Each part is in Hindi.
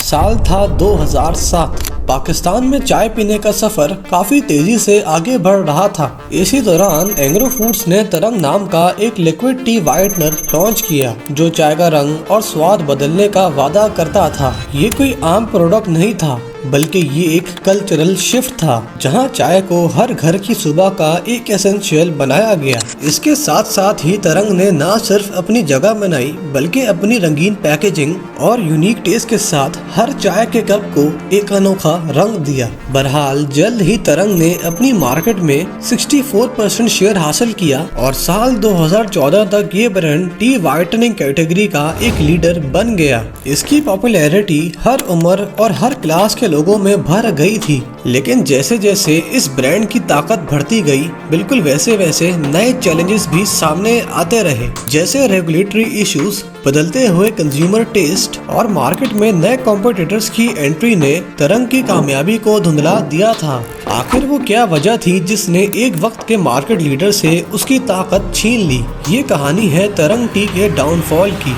साल था 2007। पाकिस्तान में चाय पीने का सफर काफी तेजी से आगे बढ़ रहा था। इसी दौरान एंग्रो फूड्स ने तरंग नाम का एक लिक्विड टी व्हाइटनर लॉन्च किया जो चाय का रंग और स्वाद बदलने का वादा करता था। ये कोई आम प्रोडक्ट नहीं था बल्कि ये एक कल्चरल शिफ्ट था जहां चाय को हर घर की सुबह का एक एसेंशियल बनाया गया। इसके साथ साथ ही तरंग ने न सिर्फ अपनी जगह बनाई बल्कि अपनी रंगीन पैकेजिंग और यूनिक टेस्ट के साथ हर चाय के कप को एक अनोखा रंग दिया। बहरहाल जल्द ही तरंग ने अपनी मार्केट में 64% शेयर हासिल किया और साल 2014 तक ये ब्रांड टी व्हाइटनिंग कैटेगरी का एक लीडर बन गया। इसकी पॉपुलैरिटी हर उम्र और हर क्लास के लोगों में भर गई थी। लेकिन जैसे जैसे इस ब्रांड की ताकत बढ़ती गई, बिल्कुल वैसे वैसे नए चैलेंजेस भी सामने आते रहे, जैसे रेगुलेटरी इश्यूज, बदलते हुए कंज्यूमर टेस्ट और मार्केट में नए कॉम्पिटिटर्स की एंट्री ने तरंग की कामयाबी को धुंधला दिया था। आखिर वो क्या वजह थी जिसने एक वक्त के मार्केट लीडर से उसकी ताकत छीन ली? ये कहानी है तरंग टी के डाउनफॉल की।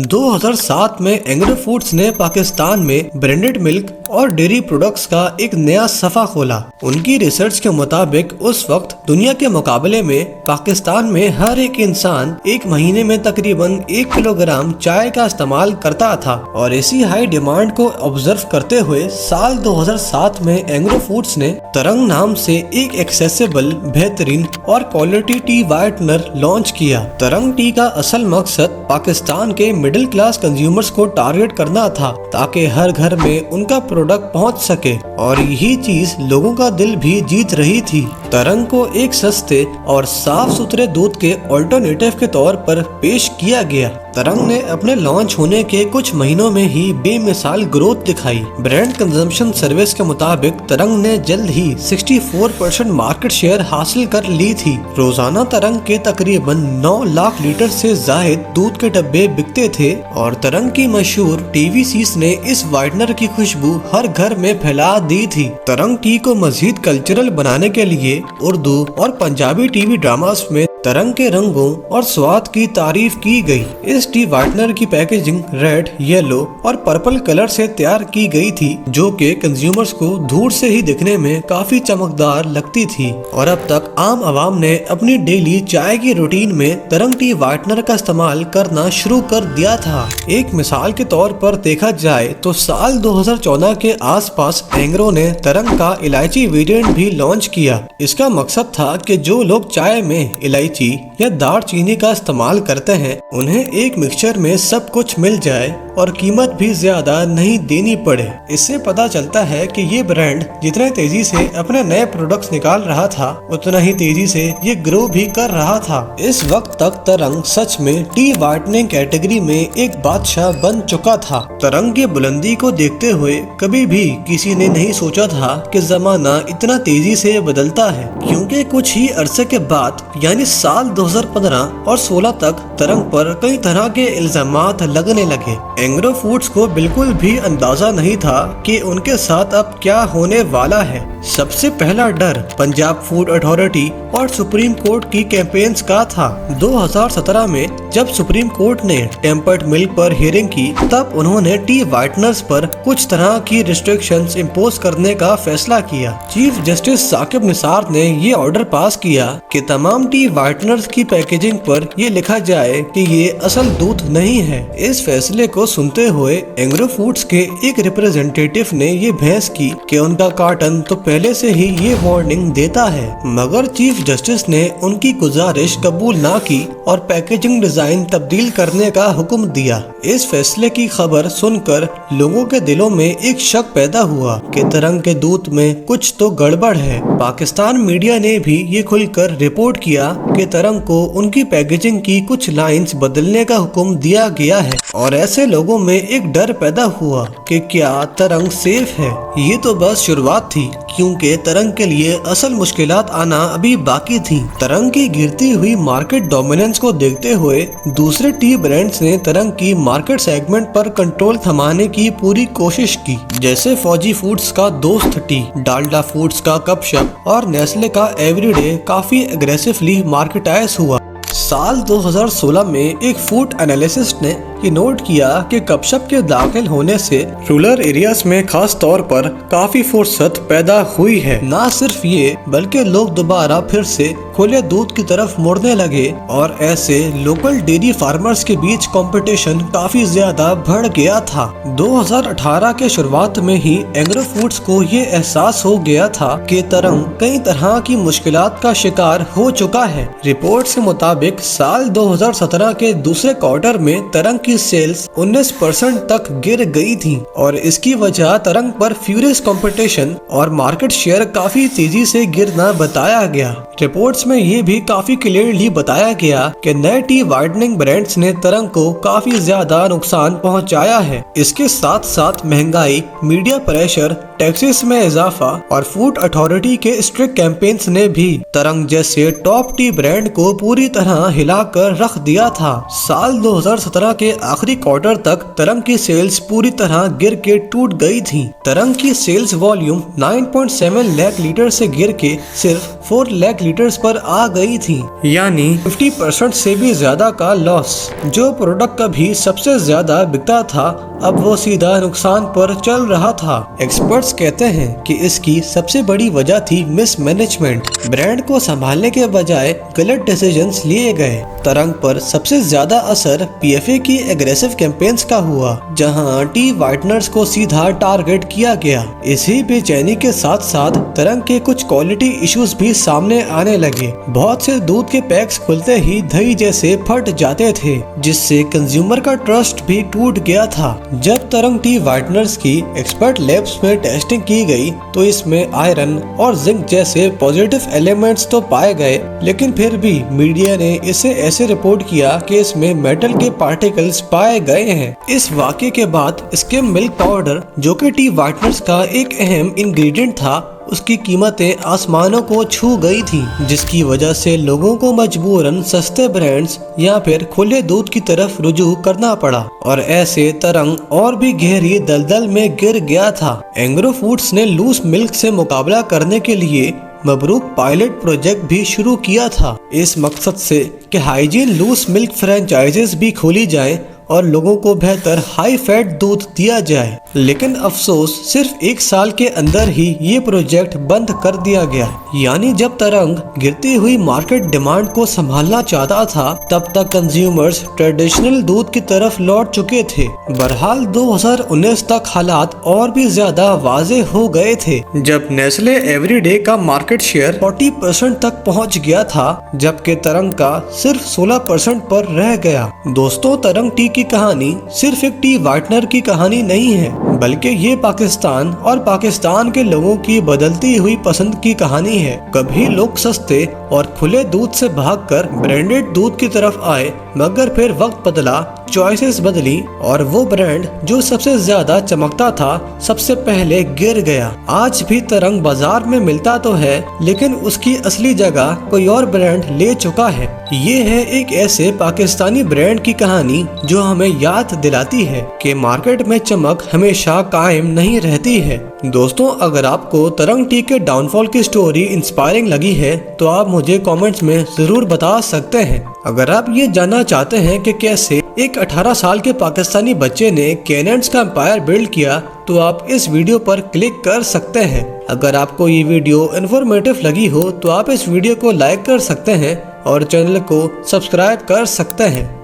2007 में एंग्रो फूड्स ने पाकिस्तान में ब्रांडेड मिल्क और डेयरी प्रोडक्ट्स का एक नया सफा खोला। उनकी रिसर्च के मुताबिक उस वक्त दुनिया के मुकाबले में पाकिस्तान में हर एक इंसान एक महीने में तकरीबन 1 किलोग्राम चाय का इस्तेमाल करता था और इसी हाई डिमांड को ऑब्जर्व करते हुए साल 2007 में एंग्रो फूड्स ने तरंग नाम से एक एक्सेसिबल, बेहतरीन और क्वालिटी टी व्हाइटनर लॉन्च किया। तरंग टी का असल मकसद पाकिस्तान के मिडिल क्लास कंज्यूमर्स को टारगेट करना था ताकि हर घर में उनका प्रोडक्ट पहुंच सके और यही चीज लोगों का दिल भी जीत रही थी। तरंग को एक सस्ते और साफ सुथरे दूध के ऑल्टरनेटिव के तौर पर पेश किया गया। तरंग ने अपने लॉन्च होने के कुछ महीनों में ही बेमिसाल ग्रोथ दिखाई। ब्रांड कंजम्पशन सर्विस के मुताबिक तरंग ने जल्द ही 64% मार्केट शेयर हासिल कर ली थी। रोजाना तरंग के तकरीबन 9 लाख लीटर से जायद दूध के डब्बे बिकते थे और तरंग की मशहूर टीवी सीस ने इस व्हाइटनर की खुशबू हर घर में फैला दी थी। तरंग टी को मजीद कल्चरल बनाने के लिए उर्दू और पंजाबी टीवी ड्रामास में तरंग के रंगों और स्वाद की तारीफ की गई। इस टी व्हाइटनर की पैकेजिंग रेड, येलो और पर्पल कलर से तैयार की गई थी जो कि कंज्यूमर्स को दूर से ही दिखने में काफी चमकदार लगती थी और अब तक आम आवाम ने अपनी डेली चाय की रूटीन में तरंग टी व्हाइटनर का इस्तेमाल करना शुरू कर दिया था। एक मिसाल के तौर पर देखा जाए तो साल 2014 के आसपास एंग्रो ने तरंग का इलायची वेरिएंट भी लॉन्च किया। इसका मकसद था कि जो लोग चाय में इलायची या दालचीनी का इस्तेमाल करते हैं उन्हें एक मिक्सचर में सब कुछ मिल जाए और कीमत भी ज्यादा नहीं देनी पड़े। इससे पता चलता है कि ये ब्रांड जितने तेजी से अपने नए प्रोडक्ट्स निकाल रहा था उतना ही तेजी से ये ग्रो भी कर रहा था। इस वक्त तक तरंग सच में टी व्हाइटनिंग कैटेगरी में एक बादशाह बन चुका था। तरंग की बुलंदी को देखते हुए कभी भी किसी ने नहीं सोचा था कि जमाना इतना तेजी से बदलता है, क्योंकि कुछ ही अरसे के बाद यानी साल 2015 और 16 तक तरंग पर कई तरह के इल्जामात लगने लगे। एंग्रो फूड्स को बिल्कुल भी अंदाजा नहीं था कि उनके साथ अब क्या होने वाला है। सबसे पहला डर पंजाब फूड अथॉरिटी और सुप्रीम कोर्ट की कैंपेन्स का था। 2017 में जब सुप्रीम कोर्ट ने टेम्पर्ड मिल्क पर हियरिंग की तब उन्होंने टी व्हाइटनर्स पर कुछ तरह की रिस्ट्रिक्शंस इम्पोज करने का फैसला किया। चीफ जस्टिस साकिब निसार ने ये ऑर्डर पास किया कि तमाम टी व्हाइटनर्स की पैकेजिंग पर ये लिखा जाए कि ये असल दूध नहीं है। इस फैसले को सुनते हुए एंग्रो फूड्स के एक रिप्रेजेंटेटिव ने ये बहस की कि उनका कार्टन तो पहले से ही ये वार्निंग देता है, मगर चीफ जस्टिस ने उनकी गुजारिश कबूल ना की और पैकेजिंग डिजाइन तब्दील करने का हुक्म दिया। इस फैसले की खबर सुनकर लोगों के दिलों में एक शक पैदा हुआ कि तरंग के दूध में कुछ तो गड़बड़ है। पाकिस्तान मीडिया ने भी ये खुलकर रिपोर्ट किया कि तरंग को उनकी पैकेजिंग की कुछ लाइंस बदलने का हुक्म दिया गया है और ऐसे लोगों में एक डर पैदा हुआ कि क्या तरंग सेफ है। ये तो बस शुरुआत थी, क्योंकि तरंग के लिए असल मुश्किलात आना अभी बाकी थी। तरंग की गिरती हुई मार्केट डोमिनेंस को देखते हुए दूसरे टी ब्रांड्स ने तरंग की मार्केट सेगमेंट पर कंट्रोल थमाने की पूरी कोशिश की, जैसे फौजी फूड्स का दोस्त टी, डालडा फूड्स का गपशप और नेस्ले का एवरीडे काफी एग्रेसिवली मार्केटाइज हुआ। साल 2016 में एक फूड एनालिसिस्ट ने कि नोट किया कि कपशप के दाखिल होने से रूरल एरियाज में खास तौर पर काफी फुर्सत पैदा हुई है। ना सिर्फ ये बल्कि लोग दोबारा फिर से खुले दूध की तरफ मुड़ने लगे और ऐसे लोकल डेयरी फार्मर्स के बीच कंपटीशन काफी ज्यादा बढ़ गया था। 2018 के शुरुआत में ही एग्रो फूड्स को ये एहसास हो गया था कि तरंग कई तरह की मुश्किलात का शिकार हो चुका है। रिपोर्ट्स के मुताबिक साल 2017 के दूसरे क्वार्टर में तरंग की सेल्स 19% तक गिर गई थी और इसकी वजह तरंग पर फ्यूरियस कंपटीशन और मार्केट शेयर काफी तेजी से गिरना बताया गया। रिपोर्ट्स में ये भी काफी क्लियरली बताया गया कि नए टी वाइडनिंग ब्रांड्स ने तरंग को काफी ज्यादा नुकसान पहुंचाया है। इसके साथ साथ महंगाई, मीडिया प्रेशर, टैक्सेस में इजाफा और फूड अथॉरिटी के स्ट्रिक्ट कैंपेन्स ने भी तरंग जैसे टॉप टी ब्रांड को पूरी तरह हिलाकर रख दिया था। साल 2017 के आखिरी क्वार्टर तक तरंग की सेल्स पूरी तरह गिर के टूट गई थी। तरंग की सेल्स वॉल्यूम 9.7 लाख लीटर से गिर के सिर्फ 4 लाख लीटर्स पर आ गई थी, यानी 50% से भी ज्यादा का लॉस। जो प्रोडक्ट कभी सबसे ज्यादा बिकता था अब वो सीधा नुकसान पर चल रहा था। एक्सपर्ट्स कहते हैं कि इसकी सबसे बड़ी वजह थी मिसमैनेजमेंट। ब्रांड को संभालने के बजाय गलत डिसीजंस लिए गए। तरंग पर सबसे ज्यादा असर पीएफए की एग्रेसिव कैंपेन्स का हुआ, जहां टी वाइटनर्स को सीधा टारगेट किया गया। इसी बेचैनी के साथ साथ तरंग के कुछ क्वालिटी इश्यूज भी सामने आने लगे। बहुत से दूध के पैक्स खुलते ही दही जैसे फट जाते थे, जिससे कंज्यूमर का ट्रस्ट भी टूट गया था। जब तरंग टी वाइटनर्स की एक्सपर्ट लैब्स में टेस्टिंग की गई तो इसमें आयरन और जिंक जैसे पॉजिटिव एलिमेंट्स तो पाए गए, लेकिन फिर भी मीडिया ने इसे ऐसे रिपोर्ट किया कि इसमें मेटल के पार्टिकल्स पाए गए हैं। इस वाकये के बाद स्किम मिल्क पाउडर, जो कि टी वाइटनर्स का एक अहम इंग्रेडिएंट था, उसकी कीमतें आसमानों को छू गई थी, जिसकी वजह से लोगों को मजबूरन सस्ते ब्रांड्स या फिर खुले दूध की तरफ रुजू करना पड़ा और ऐसे तरंग और भी गहरी दलदल में गिर गया था। एग्रो फूड्स ने लूज मिल्क से मुकाबला करने के लिए मबरूक पायलट प्रोजेक्ट भी शुरू किया था, इस मकसद से कि हाइजीन लूज मिल्क फ्रेंचाइजेस भी खोली जाए और लोगों को बेहतर हाई फैट दूध दिया जाए। लेकिन अफसोस सिर्फ 1 साल के अंदर ही ये प्रोजेक्ट बंद कर दिया गया। यानी जब तरंग गिरती हुई मार्केट डिमांड को संभालना चाहता था, तब तक कंज्यूमर्स ट्रेडिशनल दूध की तरफ लौट चुके थे। बहरहाल 2019 तक हालात और भी ज्यादा वाज़ेह हो गए थे, जब नेस्ले एवरीडे का मार्केट शेयर 40% तक पहुँच गया था, जबकि तरंग का सिर्फ 16% पर रह गया। दोस्तों, तरंग टी की कहानी सिर्फ एक टी वाइटनर की कहानी नहीं है, बल्कि ये पाकिस्तान और पाकिस्तान के लोगों की बदलती हुई पसंद की कहानी है। कभी लोग सस्ते और खुले दूध से भागकर ब्रांडेड दूध की तरफ आए, मगर फिर वक्त बदला, चॉइसेस बदली और वो ब्रांड जो सबसे ज्यादा चमकता था सबसे पहले गिर गया। आज भी तरंग बाजार में मिलता तो है, लेकिन उसकी असली जगह कोई और ब्रांड ले चुका है। ये है एक ऐसे पाकिस्तानी ब्रांड की कहानी जो हमें याद दिलाती है कि मार्केट में चमक हमेशा कायम नहीं रहती है। दोस्तों, अगर आपको तरंग टी के डाउनफॉल की स्टोरी इंस्पायरिंग लगी है तो आप मुझे कमेंट्स में जरूर बता सकते हैं। अगर आप ये जानना चाहते हैं कि कैसे एक 18 साल के पाकिस्तानी बच्चे ने कैनेंस का एम्पायर बिल्ड किया, तो आप इस वीडियो पर क्लिक कर सकते हैं। अगर आपको ये वीडियो इन्फॉर्मेटिव लगी हो तो आप इस वीडियो को लाइक कर सकते हैं और चैनल को सब्सक्राइब कर सकते हैं।